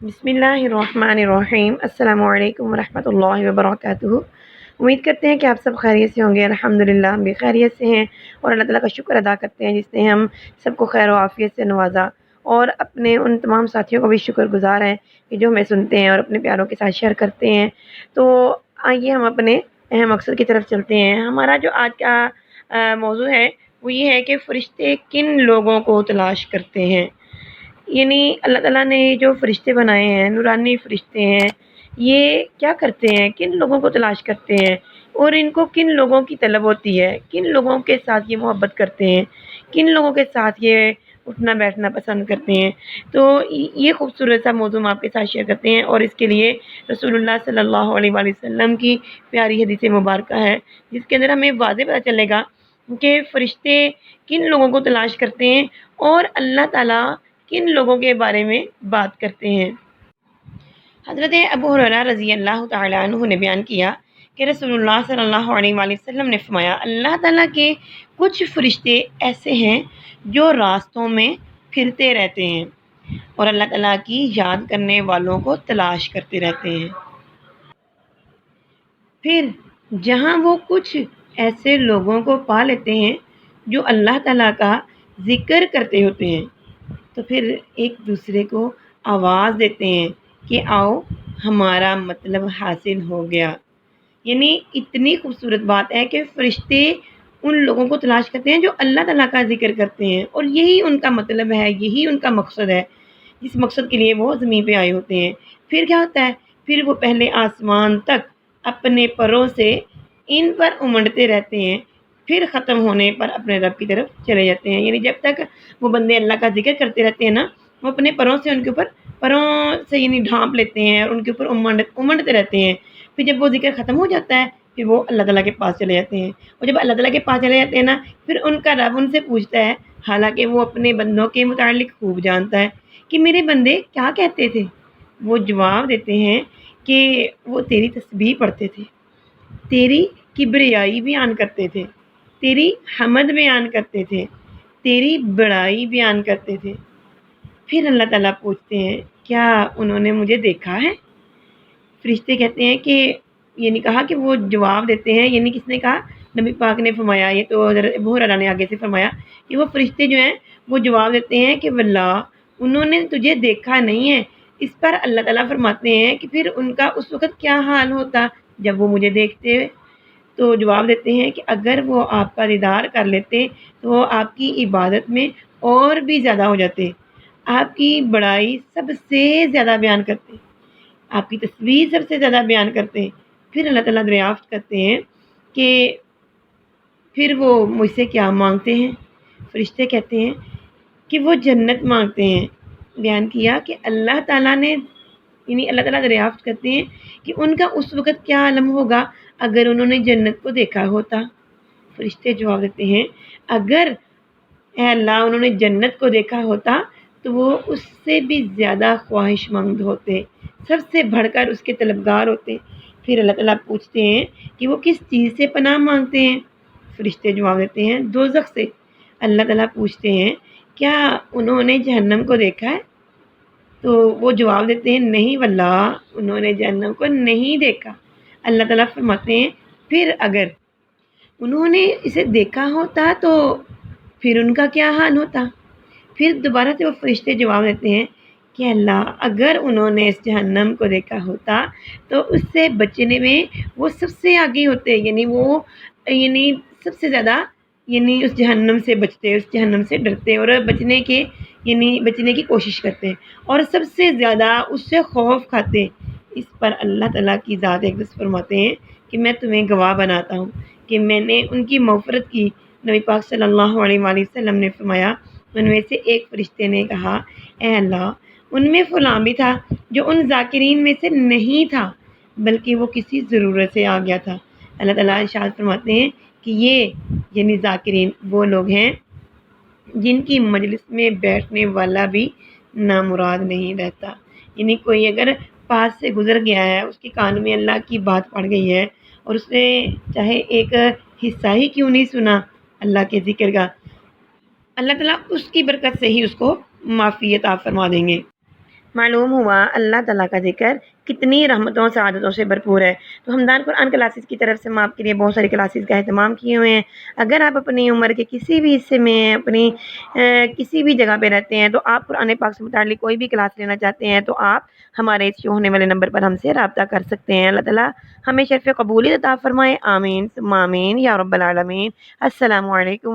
بسم اللہ الرحمن الرحیم، السلام علیکم ورحمۃ اللہ وبرکاتہ۔ امید کرتے ہیں کہ آپ سب خیریت سے ہوں گے۔ الحمدللہ ہم بھی خیریت سے ہیں اور اللہ تعالیٰ کا شکر ادا کرتے ہیں جس نے ہم سب کو خیر و عافیت سے نوازا، اور اپنے ان تمام ساتھیوں کو بھی شکر گزار ہیں کہ جو ہمیں سنتے ہیں اور اپنے پیاروں کے ساتھ شیئر کرتے ہیں۔ تو آئیے ہم اپنے اہم مقصد کی طرف چلتے ہیں۔ ہمارا جو آج کا موضوع ہے وہ یہ ہے کہ فرشتے کن لوگوں کو تلاش کرتے ہیں۔ یعنی اللہ تعالیٰ نے جو فرشتے بنائے ہیں، نورانی فرشتے ہیں، یہ کیا کرتے ہیں، کن لوگوں کو تلاش کرتے ہیں، اور ان کو کن لوگوں کی طلب ہوتی ہے، کن لوگوں کے ساتھ یہ محبت کرتے ہیں، کن لوگوں کے ساتھ یہ اٹھنا بیٹھنا پسند کرتے ہیں۔ تو یہ خوبصورت سا موضوع ہم آپ کے ساتھ شیئر کرتے ہیں، اور اس کے لیے رسول اللہ صلی اللہ علیہ وآلہ وسلم کی پیاری حدیث مبارکہ ہے جس کے اندر ہمیں واضح پتہ چلے گا کہ فرشتے کن لوگوں کو تلاش کرتے ہیں اور اللہ تعالیٰ کن لوگوں کے بارے میں بات کرتے ہیں۔ حضرت ابو ہریرہ رضی اللہ تعالیٰ عنہ نے بیان کیا کہ رسول اللہ صلی اللہ علیہ وآلہ وسلم نے فرمایا، اللہ تعالیٰ کے کچھ فرشتے ایسے ہیں جو راستوں میں پھرتے رہتے ہیں اور اللہ تعالیٰ کی یاد کرنے والوں کو تلاش کرتے رہتے ہیں۔ پھر جہاں وہ کچھ ایسے لوگوں کو پا لیتے ہیں جو اللہ تعالیٰ کا ذکر کرتے ہوتے ہیں تو پھر ایک دوسرے کو آواز دیتے ہیں کہ آؤ ہمارا مطلب حاصل ہو گیا۔ یعنی اتنی خوبصورت بات ہے کہ فرشتے ان لوگوں کو تلاش کرتے ہیں جو اللہ تعالیٰ کا ذکر کرتے ہیں، اور یہی ان کا مطلب ہے، یہی ان کا مقصد ہے جس مقصد کے لیے وہ زمین پہ آئے ہوتے ہیں۔ پھر کیا ہوتا ہے، پھر وہ پہلے آسمان تک اپنے پروں سے ان پر امنڈتے رہتے ہیں، پھر ختم ہونے پر اپنے رب کی طرف چلے جاتے ہیں۔ یعنی جب تک وہ بندے اللہ کا ذکر کرتے رہتے ہیں نا، وہ اپنے پروں سے ان کے اوپر پروں سے یعنی ڈھانپ لیتے ہیں اور ان کے اوپر امنڈتے رہتے ہیں۔ پھر جب وہ ذکر ختم ہو جاتا ہے پھر وہ اللہ تعالیٰ کے پاس چلے جاتے ہیں، اور جب اللہ تعالیٰ کے پاس چلے جاتے ہیں نا، پھر ان کا رب ان سے پوچھتا ہے، حالانکہ وہ اپنے بندوں کے متعلق خوب جانتا ہے کہ میرے بندے کیا کہتے تھے۔ وہ جواب دیتے ہیں کہ وہ تیری تسبیح پڑھتے تھے، تیری کبریائی بیان کرتے تھے، تیری حمد بیان کرتے تھے، تیری بڑائی بیان کرتے تھے۔ پھر اللہ تعالیٰ پوچھتے ہیں کیا انہوں نے مجھے دیکھا ہے؟ فرشتے کہتے ہیں کہ یعنی کہا کہ وہ جواب دیتے ہیں، یعنی کس نے کہا؟ نبی پاک نے فرمایا، یہ تو حضرت ابو ہریرہ نے آگے سے فرمایا کہ وہ فرشتے جو ہیں وہ جواب دیتے ہیں کہ واللہ انہوں نے تجھے دیکھا نہیں ہے۔ اس پر اللہ تعالیٰ فرماتے ہیں کہ پھر ان کا اس وقت کیا حال ہوتا جب وہ مجھے دیکھتے؟ تو جواب دیتے ہیں کہ اگر وہ آپ کا دیدار کر لیتے تو وہ آپ کی عبادت میں اور بھی زیادہ ہو جاتے، آپ کی بڑائی سب سے زیادہ بیان کرتے، آپ کی تصویر سب سے زیادہ بیان کرتے۔ پھر اللہ تعالیٰ دریافت کرتے ہیں کہ پھر وہ مجھ سے کیا مانگتے ہیں؟ فرشتے کہتے ہیں کہ وہ جنت مانگتے ہیں۔ بیان کیا کہ اللہ تعالیٰ نے یعنی اللہ تعالیٰ دریافت کرتے ہیں کہ ان کا اس وقت کیا عالم ہوگا اگر انہوں نے جنت کو دیکھا ہوتا۔ فرشتے جواب دیتے ہیں اگر اے اللہ انہوں نے جنت کو دیکھا ہوتا تو وہ اس سے بھی زیادہ خواہش مند ہوتے، سب سے بڑھ کر اس کے طلبگار ہوتے۔ پھر اللہ تعالیٰ پوچھتے ہیں کہ وہ کس چیز سے پناہ مانگتے ہیں؟ فرشتے جواب دیتے ہیں دوزخ سے۔ اللہ تعالیٰ پوچھتے ہیں کیا انہوں نے جہنم کو دیکھا ہے؟ تو وہ جواب دیتے ہیں نہیں واللہ انہوں نے جہنم کو نہیں دیکھا۔ اللہ تعالیٰ فرماتے ہیں پھر اگر انہوں نے اسے دیکھا ہوتا تو پھر ان کا کیا حال ہوتا؟ پھر دوبارہ سے وہ فرشتے جواب دیتے ہیں کہ اللہ اگر انہوں نے اس جہنم کو دیکھا ہوتا تو اس سے بچنے میں وہ سب سے آگے ہوتے، یعنی وہ یعنی سب سے زیادہ یعنی اس جہنم سے بچتے، اس جہنم سے ڈرتے اور بچنے کی کوشش کرتے اور سب سے زیادہ اس سے خوف کھاتے۔ اس پر اللہ تعالیٰ کی ذات اقدس فرماتے ہیں کہ میں تمہیں گواہ بناتا ہوں کہ میں نے ان کی مغفرت کی۔ نبی پاک صلی اللہ علیہ وآلہ وسلم نے فرمایا ان میں سے ایک فرشتے نے کہا اے اللہ ان میں فلاں بھی تھا جو ان ذاکرین میں سے نہیں تھا بلکہ وہ کسی ضرورت سے آ گیا تھا۔ اللہ تعالیٰ ارشاد فرماتے ہیں کہ یہ یعنی ذاکرین وہ لوگ ہیں جن کی مجلس میں بیٹھنے والا بھی نامراد نہیں رہتا۔ یعنی کوئی اگر پاس سے گزر گیا ہے، اس کے کان میں اللہ کی بات پڑ گئی ہے اور اس نے چاہے ایک حصہ ہی کیوں نہیں سنا اللہ کے ذکر کا، اللہ تعالیٰ اس کی برکت سے ہی اس کو معافی عطا فرما دیں گے۔ معلوم ہوا اللہ تعالیٰ کا ذکر کتنی رحمتوں سعادتوں سے بھرپور ہے۔ تو ہمدان قرآن کلاسز کی طرف سے ہم آپ کے لیے بہت ساری کلاسز کا اہتمام کیے ہوئے ہیں۔ اگر آپ اپنی عمر کے کسی بھی حصے میں اپنی کسی بھی جگہ پہ رہتے ہیں تو آپ قرآن پاک سے متعلق کوئی بھی کلاس لینا چاہتے ہیں تو آپ ہمارے اس شو ہونے والے نمبر پر ہم سے رابطہ کر سکتے ہیں۔ اللہ تعالیٰ ہمیں شرف قبولیت عطا فرمائے، آمین ثم آمین یا رب العالمین۔ السلام علیکم۔